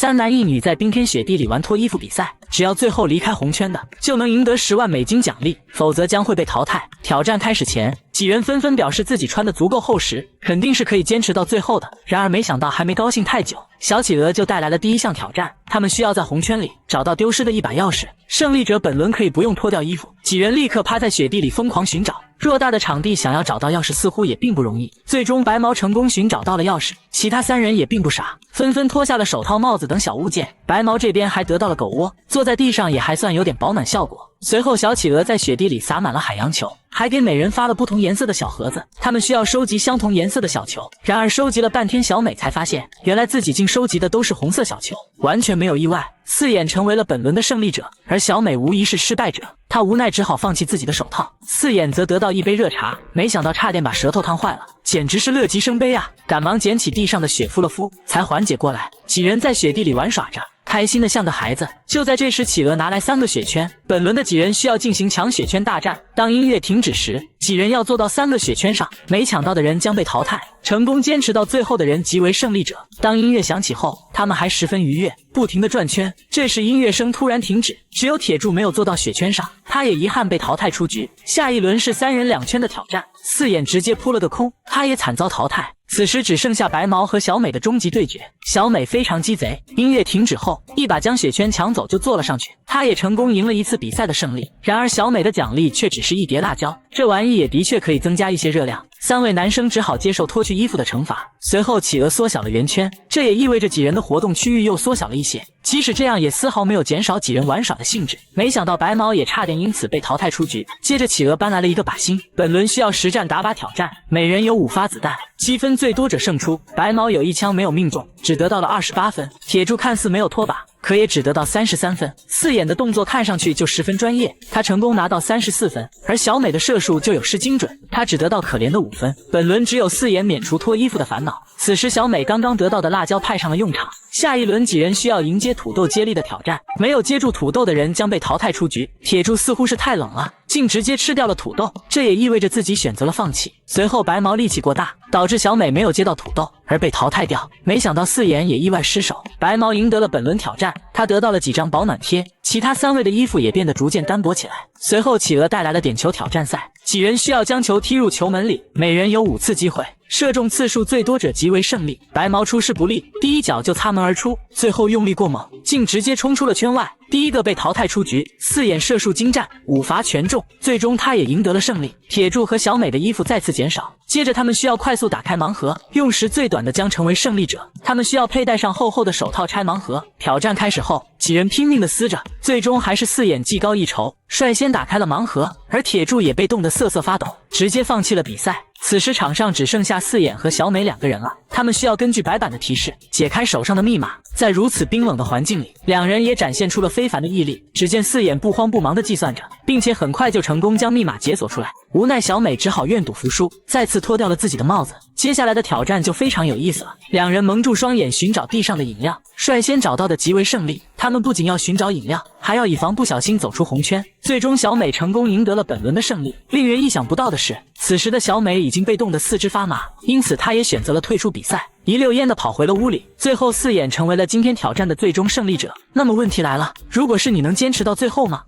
3男1女在冰天雪地里玩脱衣服比赛，只要最后离开红圈的，就能赢得10万美金奖励，否则将会被淘汰。挑战开始前，几人纷纷表示自己穿得足够厚实，肯定是可以坚持到最后的。然而没想到还没高兴太久，小企鹅就带来了第一项挑战，他们需要在红圈里找到丢失的一把钥匙。胜利者本轮可以不用脱掉衣服。几人立刻趴在雪地里疯狂寻找。偌大的场地想要找到钥匙似乎也并不容易，最终白毛成功寻找到了钥匙，其他3人也并不傻，纷纷脱下了手套、帽子等小物件。白毛这边还得到了狗窝，坐在地上也还算有点保暖效果。随后小企鹅在雪地里撒满了海洋球，还给每人发了不同颜色的小盒子，他们需要收集相同颜色的小球。然而收集了半天，小美才发现原来自己竟收集的都是红色小球。完全没有意外，4眼成为了本轮的胜利者，而小美无疑是失败者，她无奈只好放弃自己的手套。4眼则得到一杯热茶，没想到差点把舌头烫坏了，简直是乐极生悲啊！赶忙捡起地上的雪敷了敷，才缓解过来。几人在雪地里玩耍着，开心的像个孩子。就在这时，企鹅拿来3个雪圈，本轮的几人需要进行抢雪圈大战。当音乐停止时，几人要坐到3个雪圈上，没抢到的人将被淘汰，成功坚持到最后的人即为胜利者。当音乐响起后，他们还十分愉悦，不停地转圈。这时音乐声突然停止，只有铁柱没有坐到雪圈上，他也遗憾被淘汰出局。下一轮是3人2圈的挑战，4眼直接扑了个空，他也惨遭淘汰。此时只剩下白毛和小美的终极对决，小美非常鸡贼，音乐停止后一把将雪圈抢走就坐了上去，她也成功赢了一次比赛的胜利。然而小美的奖励却只是一碟辣椒，这玩意也的确可以增加一些热量。3位男生只好接受脱去衣服的惩罚。随后企鹅缩小了圆圈，这也意味着几人的活动区域又缩小了一些，即使这样也丝毫没有减少几人玩耍的兴致。没想到白毛也差点因此被淘汰出局。接着企鹅搬来了一个靶心，本轮需要实战打靶挑战，每人有5发子弹，积分最多者胜出。白毛有1枪没有命中，只得到了28分。铁柱看似没有脱靶，可也只得到33分。4眼的动作看上去就十分专业，他成功拿到34分，而小美的射术就有失精准，他只得到可怜的5分。本轮只有4眼免除脱衣服的烦恼。此时小美刚刚得到的辣椒派上了用场。下一轮几人需要迎接土豆接力的挑战，没有接住土豆的人将被淘汰出局。铁柱似乎是太冷了，竟直接吃掉了土豆，这也意味着自己选择了放弃。随后白毛力气过大，导致小美没有接到土豆而被淘汰掉。没想到4眼也意外失手，白毛赢得了本轮挑战，他得到了几张保暖贴，其他3位的衣服也变得逐渐单薄起来。随后企鹅带来了点球挑战赛，几人需要将球踢入球门里，每人有5次机会，射中次数最多者即为胜利。白毛出师不利，第一脚就擦门而出，最后用力过猛，竟直接冲出了圈外，第一个被淘汰出局。4眼射术精湛，5罚全中，最终他也赢得了胜利。铁柱和小美的衣服再次减少，接着他们需要快速打开盲盒，用时最短的将成为胜利者。他们需要佩戴上厚厚的手套拆盲盒。挑战开始后，几人拼命的撕着，最终还是4眼技高一筹，率先打开了盲盒，而铁柱也被冻得瑟瑟发抖，直接放弃了比赛。此时场上只剩下4眼和小美2个人了，他们需要根据白板的提示解开手上的密码。在如此冰冷的环境里，2人也展现出了非凡的毅力。只见4眼不慌不忙地计算着，并且很快就成功将密码解锁出来。无奈小美只好愿赌服输，再次脱掉了自己的帽子。接下来的挑战就非常有意思了，2人蒙住双眼寻找地上的饮料，率先找到的即为胜利。他们不仅要寻找饮料，还要以防不小心走出红圈。最终小美成功赢得了本轮的胜利。令人意想不到的是，此时的小美已经被冻得4肢发麻，因此她也选择了退出比赛，一溜烟地跑回了屋里。最后4眼成为了今天挑战的最终胜利者。那么问题来了，如果是你能坚持到最后吗？